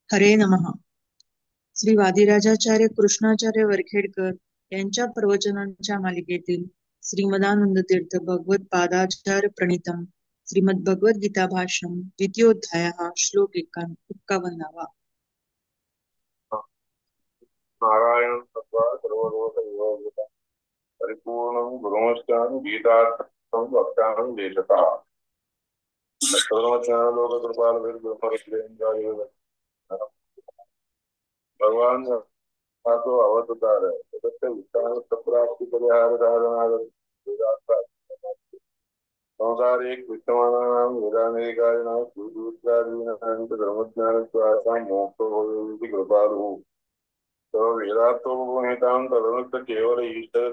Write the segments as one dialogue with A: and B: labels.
A: हरे नमः. श्री वादिराजाचार्य कृष्णाचार्य वरखेडकर यांच्या प्रवचनांच्या मालिकेतील श्रीमदानंद तीर्थ भगवत पादाचार्य प्रणीतम श्रीमद भगवद्गीता भाष्यम द्वितीयोध्याय श्लोक 51.
B: नारायण तत्वा सर्वलोकविभूषितः परिपूर्णं गुरुमस्तान् गीतार्थं वक्तानं देशतः सर्वज्ञानलोककृपालवेन्द्राय भगवान तो अवतार है जगत विज्ञान प्राप्ति परिहार साधना संसार एक विद्यमानानां वेदानेकारिणां सूत्ररूत्रादीनां धर्मज्ञानद्वारा मोक्षो भवेति कृपालुः वेदार्थोपनेतां तदनुक्त केवल ईश्वर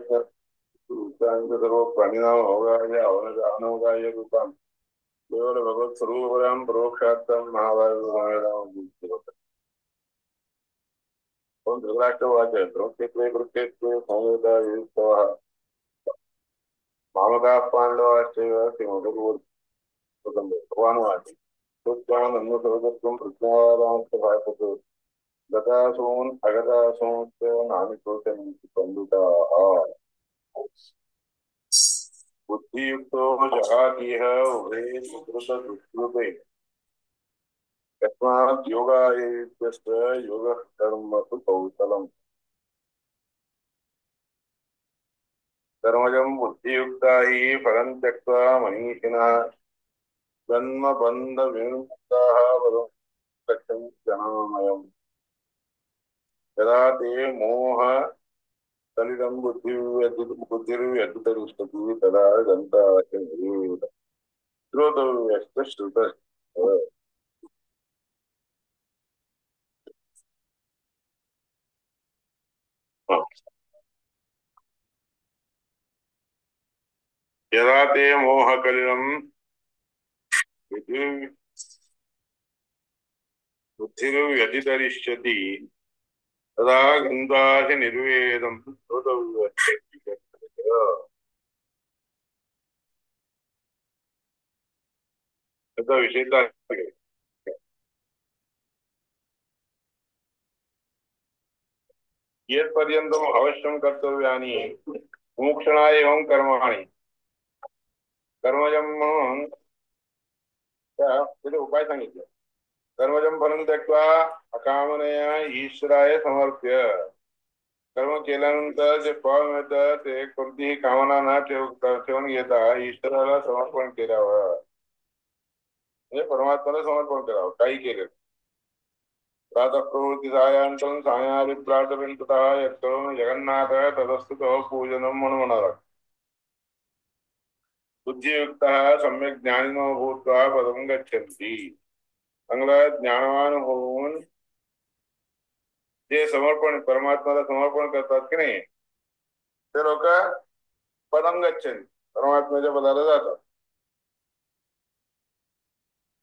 B: सर्व प्राणिनां अवगाह्य अनवगाह्य रूपां केवल भगवत स्वरूपरां परोक्षार्थं महाभारत धृतराष्ट्रवाच द्रौपदीत्वे कृत्यत्वे संवेदायुक्तः मामकाः पाण्डवाश्चैव किमभूवन् भगवानुवाच तत्त्वानन्यसर्वत्वं प्रज्ञावादांस्तभासते गतासून् अगतासूंश्च नानिकृत्यन्ति पण्डिताः बुद्धियुक्तो जहातीह उभे सुकृतदुष्कृते तस्मात् योगायस्य योगः कर्मसु कौशलम् कर्मजं बुद्धियुक्ता हि फलं त्यक्त्वा मनीषिणः जन्मबन्धविमुक्ताः पदं गच्छन्ति जनामयम् यदा ते मोहकलिलं बुद्धिर्व्यतितरिष्यति तदा गन्ताश्च श्रोतव्यश्च श्रुतश्च यदा ते मोहकलिलं बुद्धिर्व्यतितरिष्यति तदा गन्तासि निर्वेदं श्रोतव्यश्च त्याचा विषय काय येत्पर्यन्तम् अवश्यं कर्तव्यानि मोक्षणाय एवं कर्माणि कर्मजं म्हणून त्याचे उपाय सांगितले. कर्मजं फलं त्यक्त्वा अकामनया ईश्वराय समर्प्य कर्म केल्यानंतर जे फळ मिळतं ते कोणतीही कामना न ठेवून घेता ईश्वराला समर्पण केल्यावर म्हणजे परमात्म्याला समर्पण करावं. काही केलं प्रातः प्रवृत्ती सायांतं सायादिप्रातविंततः यत्करोमि जगन्नाथ तदस्तु पूजनं म्हणून म्हणाला. बुद्धियुक्तः सम्यक ज्ञानिनो भूत्वा पदं गच्छन्ति. चांगला ज्ञानवान होऊन जे समर्पण परमात्म्याला समर्पण करतात की नाही ते लोक पदं गच्छन्ति परमात्म्याच्या पदाला जातात.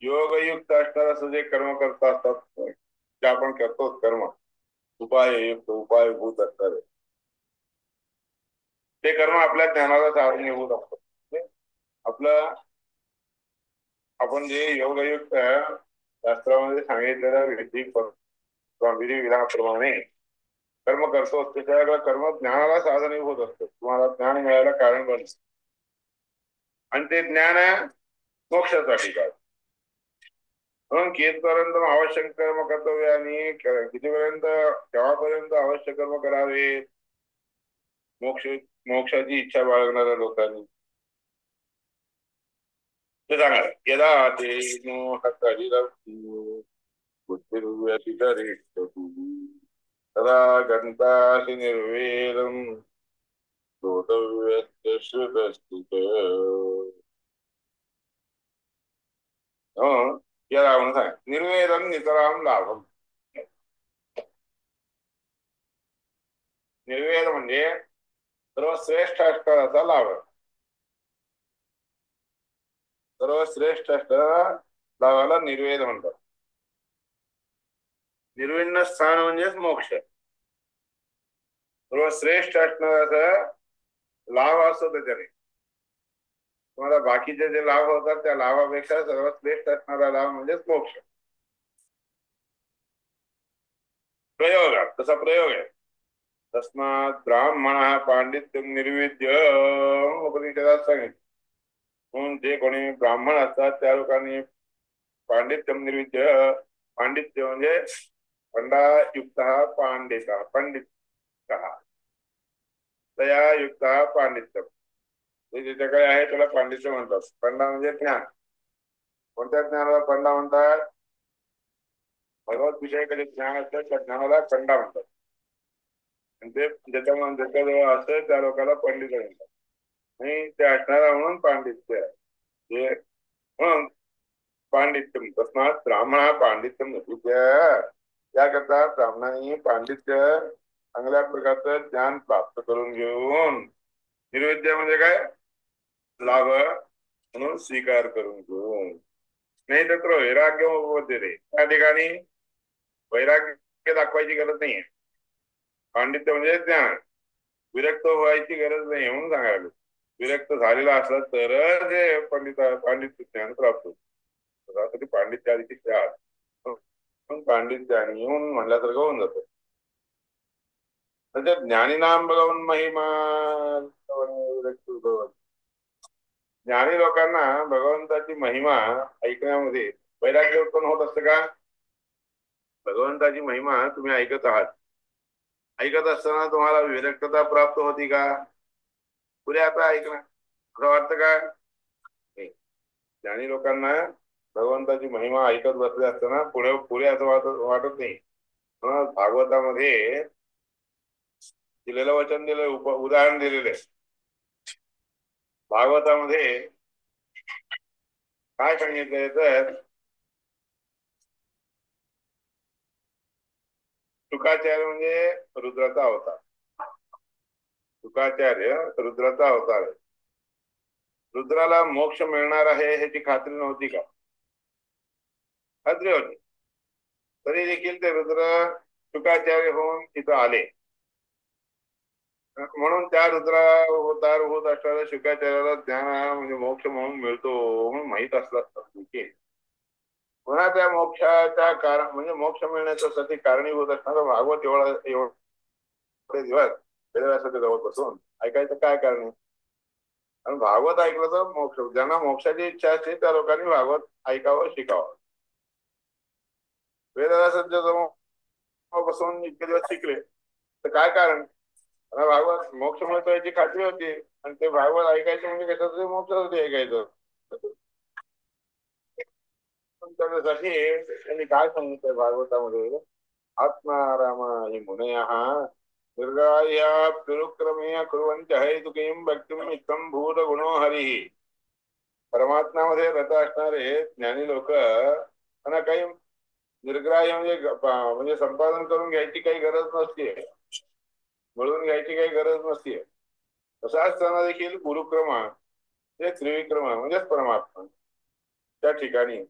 B: योगयुक्त असणारा जे कर्म करत असतात जे आपण करतो कर्म उपाययुक्त उपायभूत असतात ते कर्म आपल्या ज्ञानाला कारणीभूत असतात. आपलं आपण जे योगयुक्त शास्त्रामध्ये सांगितलेल्या विधी विधानाप्रमाणे कर्म करतो त्याच्या कर्म ज्ञानाला साधनीभूत असतं. तुम्हाला ज्ञान मिळायला कारण बनतं आणि ते ज्ञान मोक्षासाठी काय म्हणून कितपर्यंत आवश्यक कर्म कर्तव्य आणि कितीपर्यंत केव्हापर्यंत आवश्यक कर्म करावे मोक्षाची इच्छा बाळगणाऱ्या लोकांनी ते सांगा. यदा ते बुद्धिर्व्यतितरिष्यति तदा गन्तासि निर्वेदं श्रोतव्यश्च श्रुतश्च यदा म्हणून सांग निर्वेदं नितरां लाभम. निर्वेद म्हणजे सर्वश्रेष्ठ असणाराचा लाभ. सर्वश्रेष्ठ असणारा लाभाला निर्वेद म्हणतात. निर्विण्ण स्थान म्हणजेच मोक्ष. सर्वश्रेष्ठ असणाराचा लाभ असतो त्याच्याने. तुम्हाला बाकीचे जे लाभ होतात त्या लाभापेक्षा सर्वात श्रेष्ठ असणारा लाभ म्हणजेच मोक्ष. प्रयोग तसा प्रयोग आहे. तस्मात् ब्राह्मण पांडित्यम निर्विद्य उपनिषदात सांगितलं. म्हणून जे कोणी ब्राह्मण असतात त्या लोकांनी पांडित्यम निर्विद्य, पांडित्य म्हणजे पंडायुक्त पंडित तया युक्त पांडित्यम, ज्याच्याकडे आहे त्याला पांडित्य म्हणतात. पंडा म्हणजे ज्ञान. कोणत्या ज्ञानाला पंडा म्हणतात? भगवत विषयाकडे ज्ञान असतं त्या ज्ञानाला पंडा म्हणतात. आणि ते ज्याच्याजवळ असतं त्या लोकांना पंडित म्हणतात. आणि ते असणारा म्हणून पांडित्य हे म्हणून पांडित्यम. तस्मात ब्राह्मण पांडित्यम नसुद्य, याकरता ब्राह्मणांनी पांडित्य चांगल्या प्रकारचं ज्ञान प्राप्त करून घेऊन, निर्विद्या म्हणजे काय? लाभ म्हणून स्वीकार करून घेऊन. नाही तर वैराग्य उपपद्य रे, त्या ठिकाणी वैराग्य दाखवायची गरज नाहीये. पांडित्य म्हणजे ज्ञान, विरक्त व्हायची गरज नाही म्हणून सांगायला. विरक्त झालेला असला तर जे पांडित्य ज्ञान प्राप्त होतं. पांडित्य आधीची पण पांडित्य आणि येऊन म्हणल्यासारखं होऊन जातं. म्हणजे ज्ञानीनाम भगवन् महिमा, ज्ञानी लोकांना भगवंताची महिमा ऐकण्यामध्ये वैराग्य उत्पन्न होत असतं का? भगवंताची महिमा तुम्ही ऐकत आहात, ऐकत असताना तुम्हाला विरक्तता प्राप्त होती का? पुढे आता ऐकणं असं वाटतं का? ज्ञानी लोकांना भगवंताची महिमा ऐकत बसले असताना पुढे पुढे असं वाटत नाही. भागवतामध्ये दिलेलं वचन दिलं, उदाहरण दिलेले. भागवतामध्ये काय सांगितलंय तर शुकाचार्य म्हणजे रुद्राचा अवतार. शुकाचार्य रुद्राचा अवतार आहे. रुद्राला मोक्ष मिळणार आहे ह्याची खात्री नव्हती का? खात्री होती. तरी देखील ते रुद्र शुकाचार्य होऊन इथं आले. म्हणून त्या रुद्रावतार होत असणाऱ्या शुकाचार्याला ज्ञान म्हणजे मोक्ष म्हणून मिळतो म्हणून माहीत असलं पुन्हा त्या मोक्षाच्या कारण म्हणजे मोक्ष मिळण्यासाठी कारणीभूत असणारा भागवत एवढे दिवस वेदव्यासाच्या जवळ बसून ऐकायचं काय कारण आहे? आणि भागवत ऐकलं तर मोक्ष, ज्यांना मोक्षाची इच्छा असते त्या लोकांनी भागवत ऐकावं, शिकावं. वेदव्यासाच्या जवळ बसून इतके दिवस शिकले तर काय कारण? भागवत मोक्ष मिळतो याची खात्री होती आणि ते भागवत ऐकायचं म्हणजे कशासाठी? मोक्षासाठी ऐकायचं. त्याच्यासाठी त्यांनी काय सांगितलंय भागवतामध्ये? आत्माराम हि मुनयः निर्गाया तिरुक्रमे कुर्वन्ति हेतुकीं भक्तिं नित्यं भूत गुणो हरिः. परमात्म्यामध्ये रत असणारे ज्ञानी लोक त्यांना काही निर्ग्राह्य म्हणजे संपादन करून घ्यायची काही गरज नसते, मिळवून घ्यायची काही गरज नसते. तसाच त्यांना देखील गुरुक्रमा ते त्रिविक्रम म्हणजेच परमात्मा त्या ठिकाणी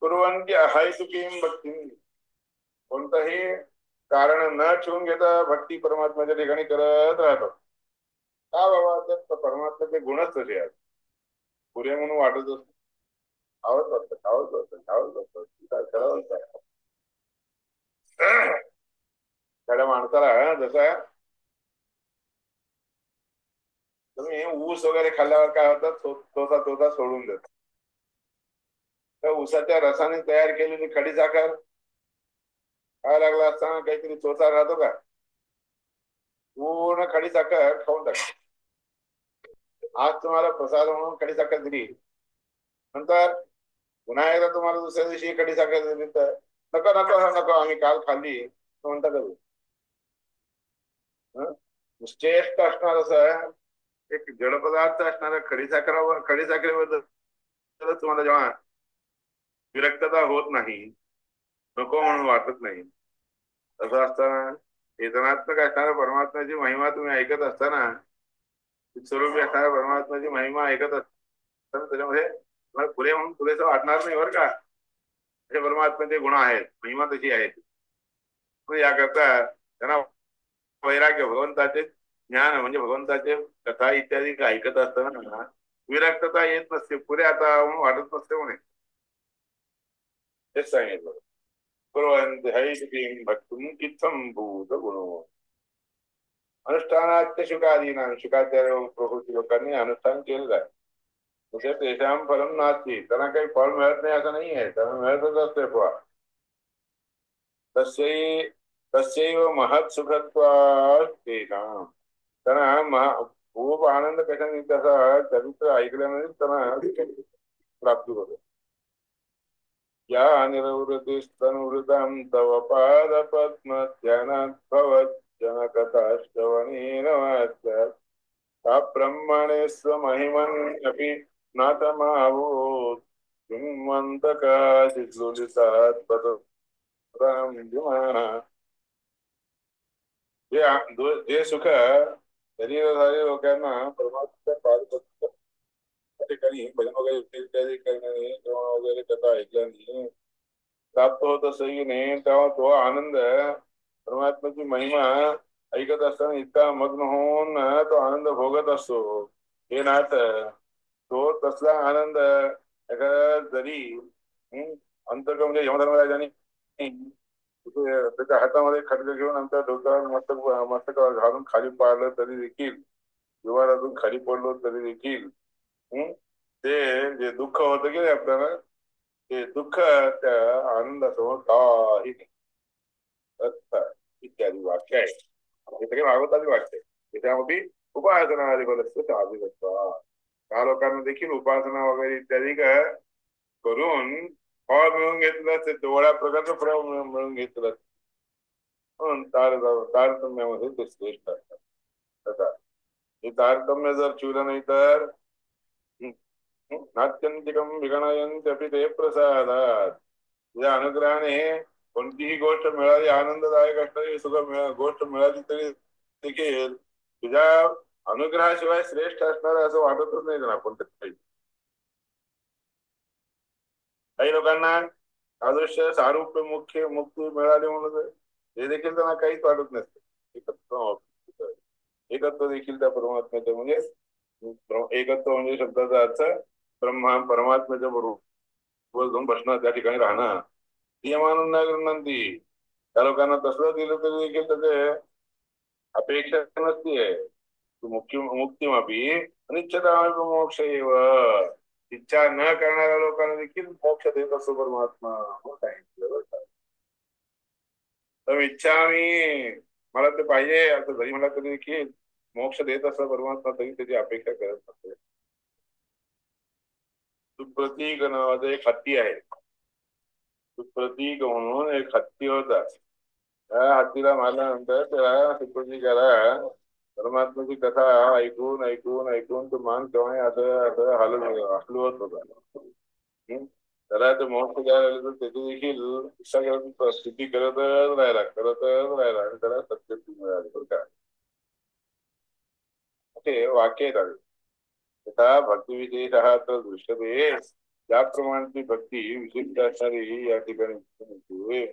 B: कुर्वन्ति हेतुकीं भक्तिं, कोणतंही कारण न ठेवून घेता भक्ती परमात्म्याच्या ठिकाणी करत राहतात. का बाबा? तर परमात्म्याचे गुणच तसे आहेत. पुरे म्हणून वाटत असत, आवडत वाटतं, आवडत वाटतं, आवडत वाटतं. त्या माणसाला जसं तुम्ही ऊस वगैरे खाल्ल्यावर काय होतं? तोता सोडून देत. त्या ऊसाच्या रसाने तयार केलेली खडी साखर काय लागला असताना काहीतरी चोचा राहतो का? पूर्ण खडी साखर खाऊन टाकतो. आज तुम्हाला प्रसाद म्हणून खडी साखर दिली, नंतर पुन्हा एकदा तुम्हाला दुसऱ्या दिवशी खडी साखर दिली तर नको नको नको, आम्ही काल खाल्ली म्हणता करू. श्रेष्ठ असणार असं एक जड पदार्थ असणाऱ्या खडी साखरेबद्दल तुम्हाला जेव्हा विरक्तता होत नाही, नको म्हणून वाटत नाही, तसं असताना चेतनात्मक असणाऱ्या परमात्म्याची महिमा तुम्ही ऐकत असताना, स्वरूपी असणाऱ्या परमात्म्याची महिमा ऐकत असताना त्याच्यामध्ये तुम्हाला पुरे म्हणून पुरेसं वाटणार नाही बरं का? असे परमात्म्याचे गुण आहेत, महिमा तशी आहे. याकरता त्यांना वैराग्य, भगवंताचे ज्ञान म्हणजे भगवंताचे कथा इत्यादी ऐकत असताना विरक्तता येत नसते, पुरे आता म्हणून वाटत नसते म्हणे. तेच सांगितलं. कुर्वन्ति हैषधीं भक्तुं इत्थं भूतगुणो अनुष्ठानाच्या शुकादीनां शुकाचार्य प्रभूती लोकांनी अनुष्ठान केलेलं आहे म्हणजे तेषां फलं नास्ति त्यांना काही फळ मिळत नाही असं नाही आहे त्यांना मिळतच असते फळ तस्यै तस्यैव महत् सुखत्वात् तेषां त्यांना खूप आनंद कशाने त्याचा चरित्र ऐकल्याने त्यांना प्राप्ती होते या निरवृत्तिस्तनुवृतां तव पादपद्मध्यानात् भवज्जनकथाश्रवणेन वाच्यात् सा ब्रह्मणे स्वमहिमन्यपि नाथमावोत् किंवन्तकाचिद्लुलितात् पततां विमानः जे सुख शरीरधारी लोकांना परमात्म्याच्या पादपद्म त्या ठिकाणी भजन वगैरे इत्यादी करण्याने श्रवण वगैरे कथा ऐकल्याने प्राप्त होत असही नाही तेव्हा तो आनंद परमात्म्याची महिमा ऐकत असताना इतका मग्न होऊन तो आनंद भोगत असतो हे नात तो तसला आनंद जरी अंतर्ग म्हणजे यमधर्मराजाने त्याच्या हातामध्ये खड्ग घेऊन आमच्या डोक्यावर मस्तक घालून खाली पाडलं तरी देखील विवारातून खाली पडलो तरी देखील ते जे दुःख होतं की आपल्याला ते दुःख त्या आनंदासमोर काही नाही इत्यादी वाक्य आहे हे सगळे भागवताची वाक्य आहे त्यामध्ये उपासना त्या लोकांना देखील उपासना वगैरे इत्यादी करून फळ मिळून घेतलं असते तेवढ्या प्रकारचं फळ मिळून घेतलं म्हणून तारतम्यामध्ये ते श्रेष्ठ असतात हे तारतम्य जर चिवलं नाही तर नात्यंतिकम विगणयंत्यपि ते प्रसादात या अनुग्रहाने कोणतीही गोष्ट मिळाली आनंददायक असणारी सुख गोष्ट मिळाली तरी देखील तुझ्या अनुग्रहाशिवाय श्रेष्ठ असणार असं वाटतच नाही ना आपण काही लोकांना सादृश्य सारूप्य मुख्य मुक्ती मिळाली म्हणून हे देखील त्यांना काहीच वाटत नसते एकत्व देखील त्या परमात्म्याच्या म्हणजे एकत्व म्हणजे शब्दाचा अर्थ परमात्म्याच्या बरोबर जाऊन बसणं त्या ठिकाणी राहणं नियमानंद गृह्णंती त्या लोकांना तसं दिलं तरी देखील त्याचे अपेक्षा नसते मुक्तीमापी अनिच्छता मोक्ष इच्छा न करणाऱ्या लोकांना देखील मोक्ष देत असतो परमात्मा तर इच्छा मी मला ते पाहिजे असं जरी मला तरी देखील मोक्ष देत असं परमात्मा तरी त्याची अपेक्षा करत नसते सुप्रतीक नावाचं एक हत्ती आहे सुप्रतीक म्हणून एक हत्ती होता त्या हत्तीला मारल्यानंतर त्याला सुप्रतीकाला परमात्म्याची कथा ऐकून ऐकून ऐकून तो मान केव्हा असं असं हलवत होता त्याला ते मोक्ष द्यायला तर त्याची देखील इच्छा करत स्तुती करतच राहिला आणि त्याला सत्य मिळाली बरं का ते वाक्य आहेत तथा भक्तिविशेष हा तर दृश्यते ज्याप्रमाणे ती भक्ती विशिष्ट असणारी या ठिकाणी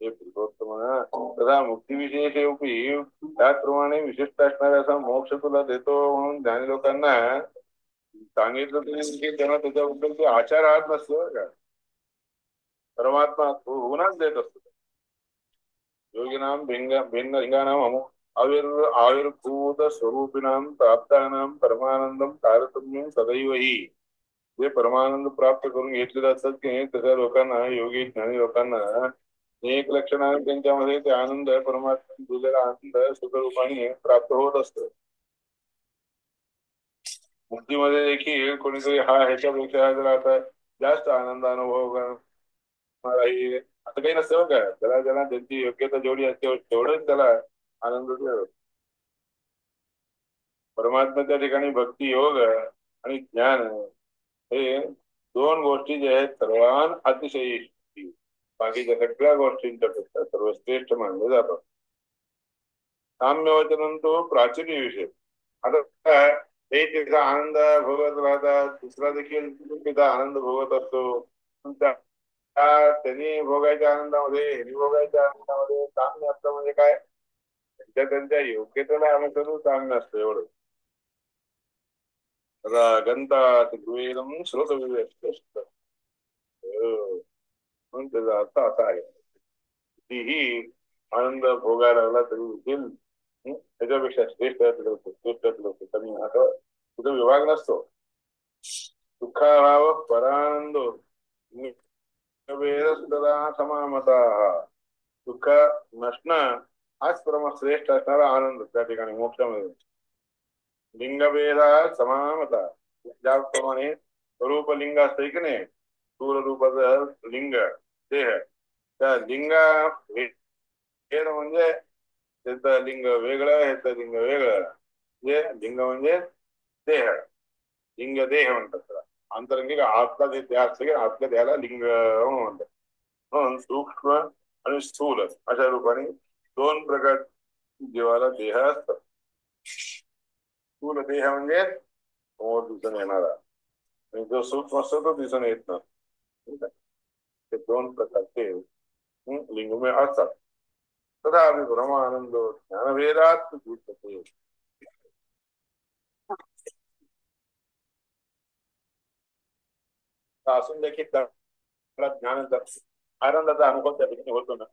B: हे पुरुषोत्तम तथा मुक्तिविशेष त्याचप्रमाणे विशिष्ट असणारा असा मोक्ष तुला देतो म्हणून ज्ञानी लोकांना सांगितलं तरी त्यांना त्याच्याबद्दल ते आचार राहत नसतो का परमात्मा तो होऊनच देत असतो योगिनाम भिन्न लिंगानाम आविर्भूत स्वरूपिणां प्राप्तानां परमानंदम तारतम्यं सदैव ही जे परमानंद प्राप्त करून घेतलेले असतात की तशा लोकांना योगी ज्ञानी लोकांना एक लक्षणाने त्यांच्यामध्ये ते आनंद परमात्मा दिलेला आनंद सुखरूपाने प्राप्त होत असतो मुक्तीमध्ये देखील कोणीतरी ह्याच्यापेक्षा जर आता जास्त आनंद अनुभव असं काही नसतं का त्याला ज्याला त्यांची योग्यता जेवढी असते तेवढंच त्याला आनंद परमात्म्याच्या ठिकाणी भक्ती योग आणि ज्ञान हे दोन गोष्टी जे आहेत सर्वान अतिशय बाकीच्या सगळ्या गोष्टींच्या पेक्षा सर्वश्रेष्ठ मानले जातात साम्य वचन तो प्राचीन विषय आता काय हे तिचा आनंद भोगत राहतात दुसरा देखील तिचा आनंद भोगत असतो त्यांनी भोगायच्या आनंदामध्ये भोगायच्या आनंदामध्ये साम्य असतं म्हणजे काय त्यांच्या योग्यतेला अनुसरून साम्य असतं एवढं गंता श्रोत म्हणून त्याचा अर्थ असा आहे कितीही आनंद भोगायला लागला तरी देखील त्याच्यापेक्षा श्रेष्ठ कमी असं कुठे विभाग नसतो. दुःखाभाव परानंदो वेदसुदा समामता. दुःख नसणं हाच श्रेष्ठ असणारा आनंद त्या ठिकाणी मोक्षामध्ये. लिंगभेदा समामता. ज्याप्रमाणे स्वरूप लिंग असते की नाही, स्थूल रूपाचं लिंग देह, त्या लिंग भेद म्हणजे त्याचं लिंग वेगळं, ह्याचं लिंग वेगळं. म्हणजे लिंग म्हणजे देह, लिंग देह म्हणतात त्याला. अंतरंगिक आतला जे देह असते की आतल्या देहाला लिंग म्हणतात. म्हणून सूक्ष्म आणि स्थूल अशा रूपाने दोन प्रकार जीवाला देह असतात. स्थूल देह म्हणजे समोर दिसून येणारा, आणि जो सूक्ष्म असतो तो दिसून येत नाही. ते दोन प्रकारचे लिंगमय असतात. तथा ब्रह्मानंद ज्ञानभेदात दिसते. असून देखील त्याला ज्ञान आनंदाचा अनुभव त्या ठिकाणी होतो ना.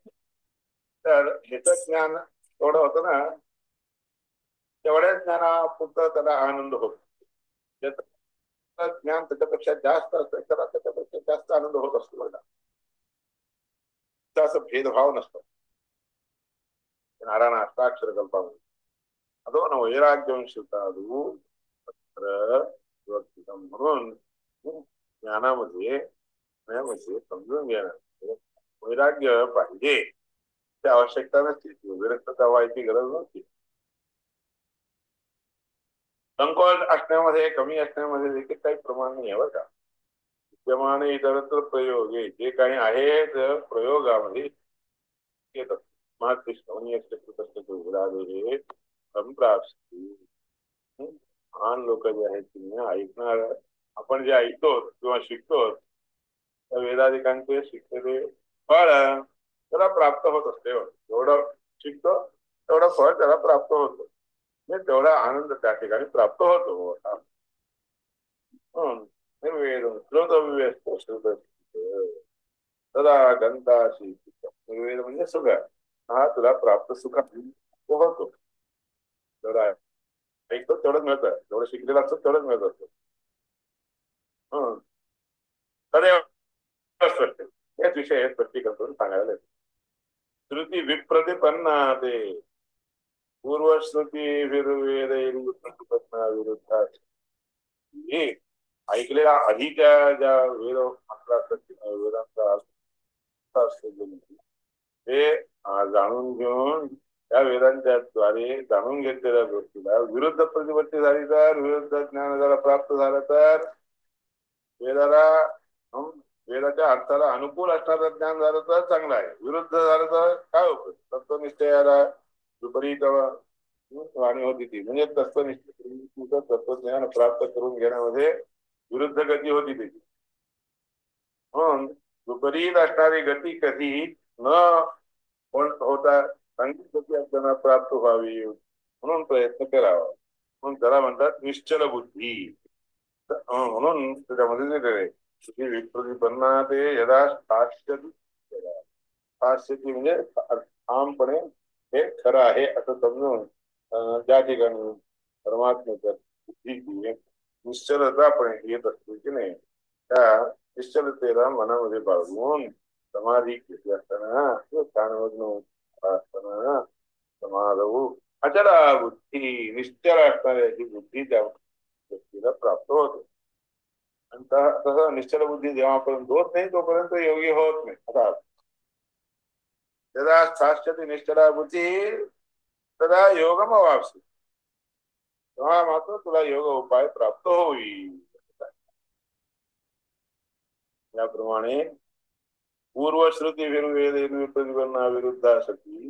B: तर हेच ज्ञान थोडं होतं ना, तेवढ्या ज्ञानापुरतं त्याला आनंद होतो. ज्ञान त्याच्यापेक्षा जास्त असतं, त्याला त्याच्यापेक्षा जास्त आनंद होत असतो बघा. असं भेदभाव नसतो. नारायण अष्टाक्षर कल्पामध्ये अदो न वैराग्यवंशितादू म्हणून ज्ञानामध्ये समजून घेणं वैराग्य पाहिजे, त्या आवश्यकता नसते. विरक्तता व्हायची गरज नसते. संकोच असण्यामध्ये, कमी असण्यामध्ये देखील काही प्रमाण नाही आहे बरं का. विद्यमान इतरत्र प्रयोग जे काही आहेत प्रयोगामध्ये येतात. महान लोक जे आहेत तुम्ही ऐकणार, आपण जे ऐकतो किंवा शिकतो त्या वेदाधिकांचे शिकलेले फळ त्याला प्राप्त होत असते. जेवढं शिकतो तेवढं फळ त्याला प्राप्त होतं, म्हणजे तेवढा आनंद त्या ठिकाणी प्राप्त होतो. निर्वेद सदा गंधाशी निर्वेद म्हणजे सुख, हा तुला प्राप्त सुख होतो. तेवढा ऐकतो तेवढंच मिळतं, जेवढं शिकलेलं असतं तेवढंच मिळत असतं. तदेव याच विषय स्पष्टीकरण करून सांगायला लागेल. श्रुती विप्रतिपन्ना ते पूर्वश्रुती विरुद्ध हे ऐकलेल्या आधीच्या ज्या वेद वेदांचा असतो ते जाणून घेऊन त्या वेदांच्या द्वारे जाणून घेतलेल्या गोष्टीला विरुद्ध प्रतिपत्ती झाली तर, विरुद्ध ज्ञान जरा प्राप्त झालं तर, वेदाला वेदाच्या अर्थाला अनुकूल असणारं ज्ञान झालं तर चांगलं आहे. विरुद्ध झालं तर काय उपयोग. तत्वनिष्ठयाला विपरीत वाणी होती ती, म्हणजे तत्वनिष्ठ तत्वज्ञान प्राप्त करून घेण्यामध्ये विरुद्ध गती होती त्याची. म्हणून विपरीत असणारी गती कधी न होता चांगली गती आपल्याला प्राप्त व्हावी म्हणून प्रयत्न करावा. म्हणून त्याला म्हणतात निश्चल बुद्धी. म्हणून त्याच्यामध्ये विप्रतिपन्ना ते यदा शास्यती म्हणजे ठामपणे हे खरं आहे असं समजून ज्या ठिकाणी परमात्म्याच्या बुद्धीची निश्चलतापणे येत असते की नाही, त्या निश्चलतेला मनामध्ये बाळगून समाधी घेतली असताना असताना समाधू अचला बुद्धी निश्चल असणाऱ्याची बुद्धी त्या व्यक्तीला प्राप्त होते. आणि तसं निश्चल बुद्धी जेव्हापर्यंत होत नाही तोपर्यंत योगी होत नाही. आता यदा शास्त्रती निश्चला बुद्धी तदा योगम वापसी, तेव्हा मात्र तुला योग उपाय प्राप्त होईल. याप्रमाणे पूर्वश्रुती विरुद्ध विरुद्ध सती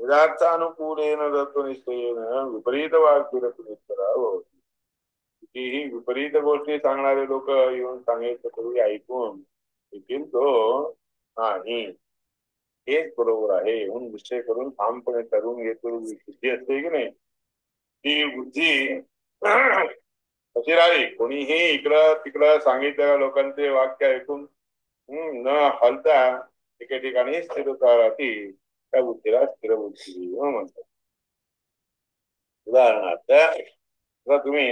B: वेदार्थानुकूलेन तत्वनिष्ठेन विपरीत वाक्यनिष्ठराव. कितीही विपरीत गोष्टी सांगणारे लोक येऊन सांगायचं तरी ऐकून देखील तो नाही हेच बरोबर आहे म्हणून निश्चय करून ठामपणे ठरवून घेतो. बुद्धी असते की नाही, ती बुद्धी कशी राहील. कोणीही इकडं तिकडं सांगितलेल्या लोकांचे वाक्य ऐकून न हलता एके ठिकाणी स्थिरता राहती, त्या बुद्धीला स्थिर बुद्धी म्हणतात. उदाहरणार्थ आता तुम्ही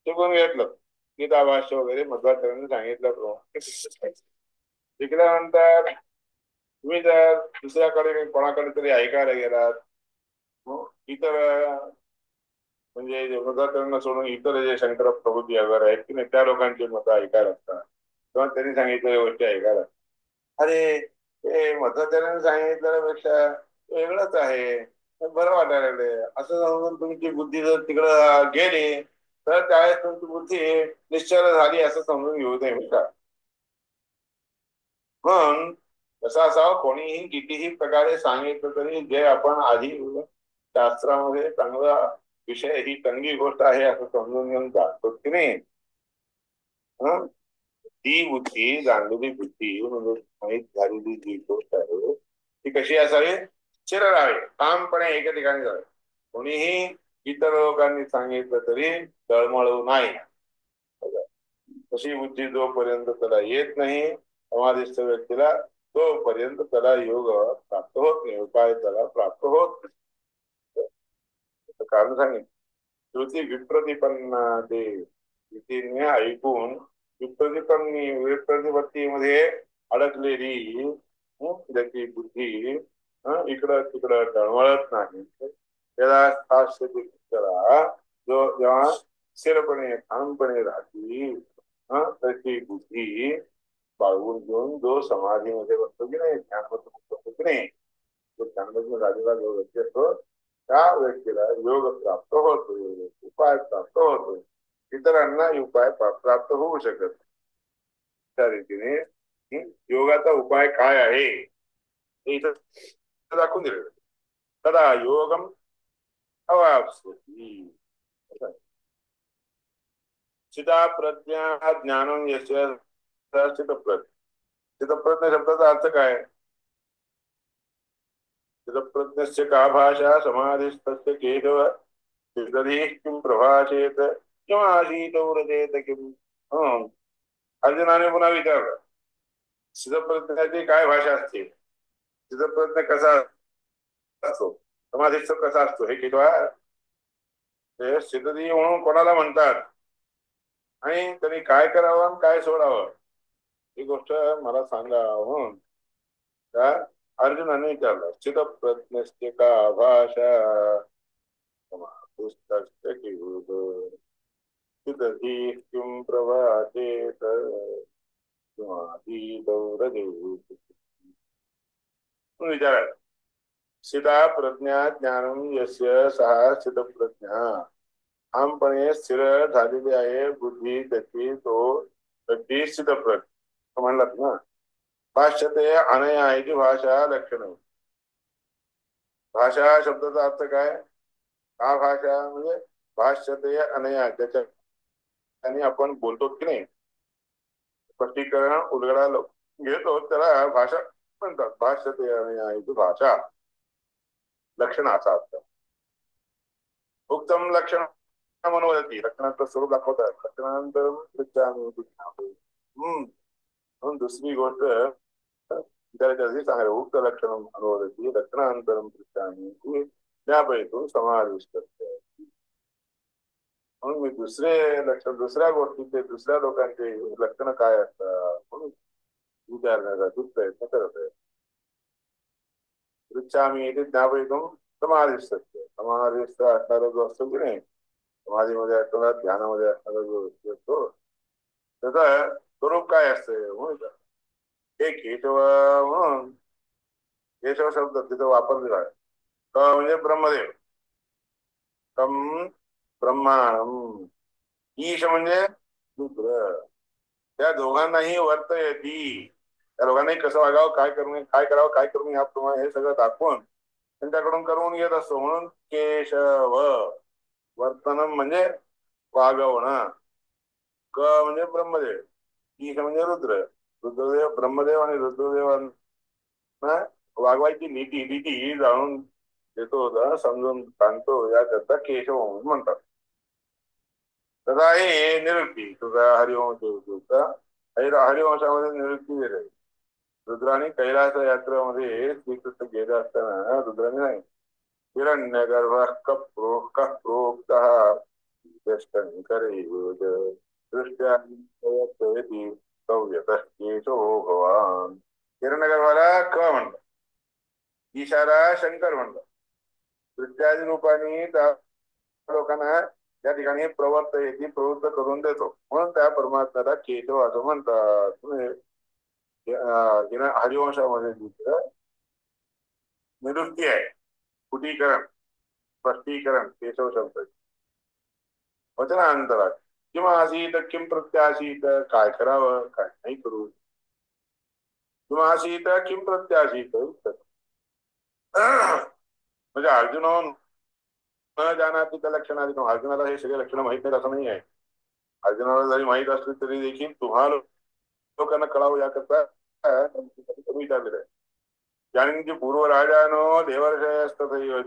B: शिकून घेतलं गीता भाष्य वगैरे मध्वाचार्यांनी सांगितलं, शिकल्यानंतर तुम्ही जर दुसऱ्याकडे कोणाकडे तरी ऐकायला गेलात, इतर म्हणजे मध्वाचार्यांना सोडून इतर जे शंकर प्रभूती वगैरे आहेत की नाही, त्या लोकांची मतं ऐकायला असतात किंवा त्यांनी सांगितलेल्या गोष्टी ऐकायला, अरे ते मध्वाचार्यांनी सांगितल्यापेक्षा वेगळंच आहे, बरं वाटायला लागले असं समजून तुमची बुद्धी जर तिकडं गेली तर त्यावेळेस तुमची बुद्धी निश्चल झाली असं समजून घेऊ नये का. पण कसं असावं, कोणीही कितीही प्रकारे सांगितलं तरी जे आपण आधी शास्त्रामध्ये चांगला विषय, ही चांगली गोष्ट आहे असं समजून घेऊन जातो की नाही, ती बुद्धी, जाणलेली बुद्धी म्हणजे माहीत झालेली जी गोष्ट आहे ती कशी असावी, स्थिर राहावी, ठामपणे एका ठिकाणी जावे, कोणीही इतर लोकांनी सांगितलं तरी तळमळू नाही. तशी बुद्धी जोपर्यंत त्याला येत नाही समाधिस्थ व्यक्तीला, तोपर्यंत त्याला योग प्राप्त होत नाही, उपाय त्याला प्राप्त होत नाही. कारण सांगितलं, श्रुती विप्रतिपन्ना ते श्रुतीने ऐकून विप्रतिपत्तीमध्ये अडकलेली त्याची बुद्धी इकडं तिकडं टळमळत नाही, त्याला जो जेव्हा स्थिरपणे ठामपणे राहती त्याची बुद्धी बाळगून घेऊन जो समाधीमध्ये बसतो की नाही, ध्यानमध्ये बसतो की नाही, तो ध्यानमध्ये झालेला जो व्यक्ती असतो त्या व्यक्तीला योग प्राप्त होतो, उपाय प्राप्त होतो, इतरांना उपाय प्राप्त होऊ शकत. त्या रीतीने योगाचा उपाय काय आहे हे इथं दाखवून दिलेलं. तदा योगम अवाप्स्यति, चिता प्रज्ञा ज्ञानम यस्य चितप्रज्ञ. चितप्रज्ञ शब्दाचा अर्थ काय, चितप्रज्ञस्य का भाषा समाधिस्थस्य केशव चितधीः किं प्रभाषेत किमासीत व्रजेत किम. अर्जुनाने पुन्हा विचारलं, चितप्रज्ञाची काय भाषा असते, चितप्रज्ञ कसा असतो, समाधिस्थ कसा असतो, हे किंवा ते स्थितधी म्हणून कोणाला म्हणतात आणि त्यांनी काय करावं काय सोडावं ही गोष्ट मला सांगा म्हणून त्या अर्जुनाने विचारलं. चितप्रज्ञस्य का भाषा समाधिस्थस्य चितधीः किं प्रभाषेत किमासीत व्रजेत. विचारायला, स्थिता प्रज्ञा ज्ञानम यस्य सहा स्थितप्रज्ञा, ठामपणे स्थिर झालेली आहे बुद्धी त्याची, तो व्यक्ती स्थितप्रज्ञ म्हणलात ना. भाष्यते अनयाची भाषा लक्षण. भाषा शब्दाचा अर्थ काय, हा भाषा म्हणजे भाष्यते अनया, त्याच्या आपण बोलतो की नाही, स्पष्टीकरण उलगडा घेतो त्याला भाषा म्हणतात. भाष्यते अनयाची भाषा लक्षण असा अर्थ. उत्तम लक्षण मनोवती, लक्षणाचं स्वरूप दाखवतात. लक्षणानंतर म्हणून दुसरी गोष्ट सांगायला, उक्त लक्षण अनुवदती लक्षणानंतरम पृच्छामि ज्ञापयितुं समाधिष्ठ. म्हणून मी दुसरे लक्षण, दुसऱ्या गोष्टीचे, दुसऱ्या लोकांचे लक्षण काय असतात म्हणून विचारण्यासाठी प्रयत्न करत आहे. पृच्छामि इति ज्ञापयितुं समाधिष्ठ. समाधिस्थ असणारा जो असतो की नाही, समाधीमध्ये असणारा, ध्यानामध्ये असणारा जो व्यक्ती असतो त्याचा स्वरूप काय असते म्हणून हे केशव म्हणून केशव शब्द तिथं वापरलेला आहे. क म्हणजे ब्रह्मदेव, कम ब्रह्माणम, ईश म्हणजे रुद्र. त्या दोघांनाही वर्त येती, त्या दोघांनाही कसं वागावं, काय करून, काय करावं, काय करून याप्रमाणे हे सगळं दाखवून त्यांच्याकडून करून घेत असतो. म्हणून केशव वर्तनम म्हणजे वागवणं. क म्हणजे ब्रह्मदेव, ईश म्हणजे रुद्र. रुद्रदेव, ब्रह्मदेव आणि रुद्रदेवांना वागवायची नीती जाणून देतो, समजून सांगतो, याकरता केशव म्हणून म्हणतात. तथा हे निरुक्ती तुझा हरिवंश, हरिवंशामध्ये निरुक्ती दिली. रुद्राने कैलास यात्रेमध्ये श्रीकृष्ण गेले असताना रुद्राने नाही हिरण्यगर्भ प्रोक्तः दृष्ट्या भगवान हिरण्यगर्भाला क म्हणतात, ईशाला शंकर म्हणतात. दृष्ट्यादी रूपाने त्या लोकांना त्या ठिकाणी प्रवृत्त करून देतो, म्हणून त्या परमात्म्याला केशव असं म्हणतात. हरिवंशामध्ये निवृत्ती आहे, कुटीकरण, स्पष्टीकरण केशव शब्द वचनांतरात. किंवा आसीत किम प्रत्याशीत, काय करावं काय नाही करू. किंवा आसीत किम प्रत्याशीत म्हणजे अर्जुन न जानाति त्या लक्षणाधिक, अर्जुनाला हे सगळे लक्षणं माहित नाही असं नाही आहे. अर्जुनाला जरी माहित असले तरी देखील तुम्हाला लोकांना कळावं याकरता विचारलेलं आहे. ज्ञानींची पूर्व राजानो देवर्षयस्तथैव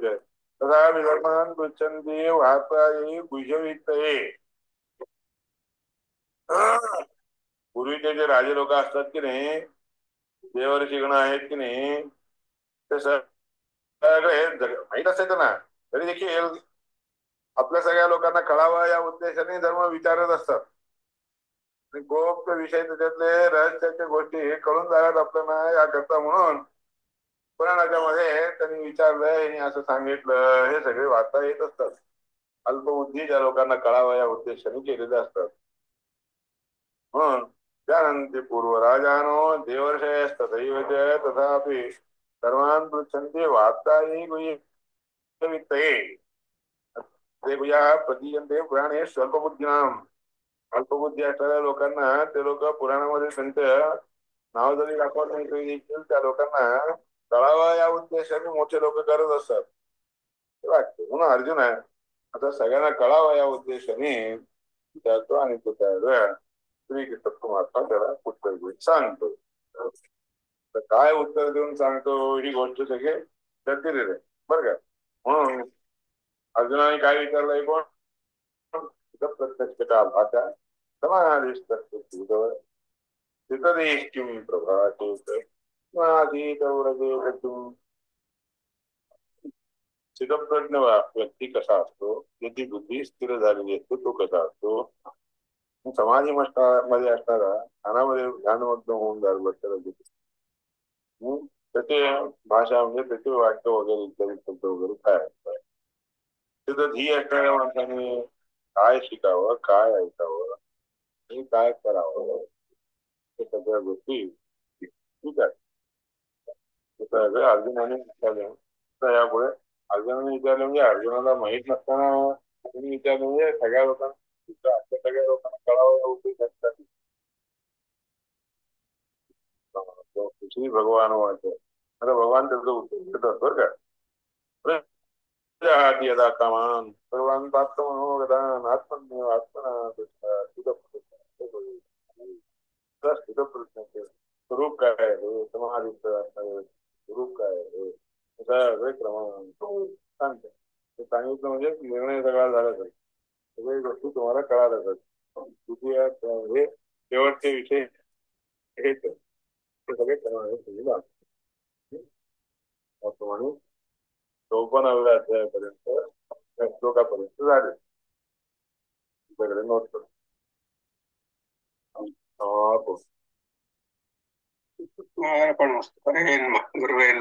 B: तथा विधर्मान पृच्छन्ति वार्तायै गुह्यवित्तये. पूर्वीचे जे राजे लोक असतात की नाही, देवर्षी गण आहेत की नाही, ते सगळे माहित असायचं ना, तरी देखील आपल्या सगळ्या लोकांना कळावं या उद्देशाने धर्म विचारत असतात. गोप्त विषय त्याच्यातले रहस्याच्या गोष्टी हे कळून जातात आपल्याला याकरता, म्हणून पुराणाच्या मध्ये त्यांनी विचारलंय, असं सांगितलं, हे सगळे वार्ता येत असतात. अल्पबुद्धी ज्या लोकांना कळावं या उद्देशाने केलेले असतात. म्हणून त्यानंतर पूर्व राजानो देवर्षयस्तथैव तथापि सर्वान् पृच्छन्ति वार्तायै गुह्यवित्तये प्रतीयन्ते पुराणे स्वल्पबुद्धीनाम. अल्पबुद्धी असणाऱ्या लोकांना ते लोक पुराणामध्ये त्यांचं नाव जरी दाखवत नाही तरी देखील त्या लोकांना कळावं या उद्देशाने मोठे लोक करत असतात वाटते. म्हणून अर्जुन आहे आता सगळ्यांना कळावं या उद्देशाने विचारतो आणि तो त्या श्रीकृष्ण परमात्मा त्याला उत्तर देऊन सांगतो. तर काय उत्तर देऊन सांगतो ही गोष्ट सगळे दिलेलं आहे बरं का. म्हणून अर्जुनाने काय विचारलंय, कोण प्रत्यक्ष का भाषा समाधिष्ट किम प्रभाते चिदप्रज्ञ व्यक्ती कसा असतो, त्याची बुद्धी स्थिर झालेली असतो तो कसा असतो. समाधी मध्ये असणारा ध्यानामध्ये ध्यानमग्न होऊन जाईल त्याचे भाषा म्हणजे त्याचे वाक्य वगैरे इत्यादी शब्द वगैरे काय असतात. तिथं धी असणाऱ्या माणसाने काय शिकावं, काय ऐकावं आणि काय करावं हे सगळ्या गोष्टी ठीक आहे. सगळे अर्जुनाने विचारले. तर यापुढे अर्जुनाने विचारले म्हणजे अर्जुनाला माहित नसताना त्यांनी विचारले म्हणजे सगळ्या लोकांना सगळ्या लोकांना कळावं होते. श्री भगवान वाटत आता भगवान त्याचं उत्तर देतात बरं का. यदा कामान सर्वान प्राप्त मनोगदान आत्मन्य आत्मना स्वरूप काय आहे, समाधीचं स्वरूप काय आहे, सगळे क्रमांक सांगते. सांगितलं म्हणजे निर्णय सगळा झाला तर सगळी गोष्टी तुम्हाला कळाल्या तुझी हे शेवटचे विषय हेच ते सगळे कळाले. त्याप्रमाणे 54व्या अध्यायापर्यंत त्या श्लोकापर्यंत झाले. तुझ्याकडे नोट करू.
C: पण मस्त गुरुवे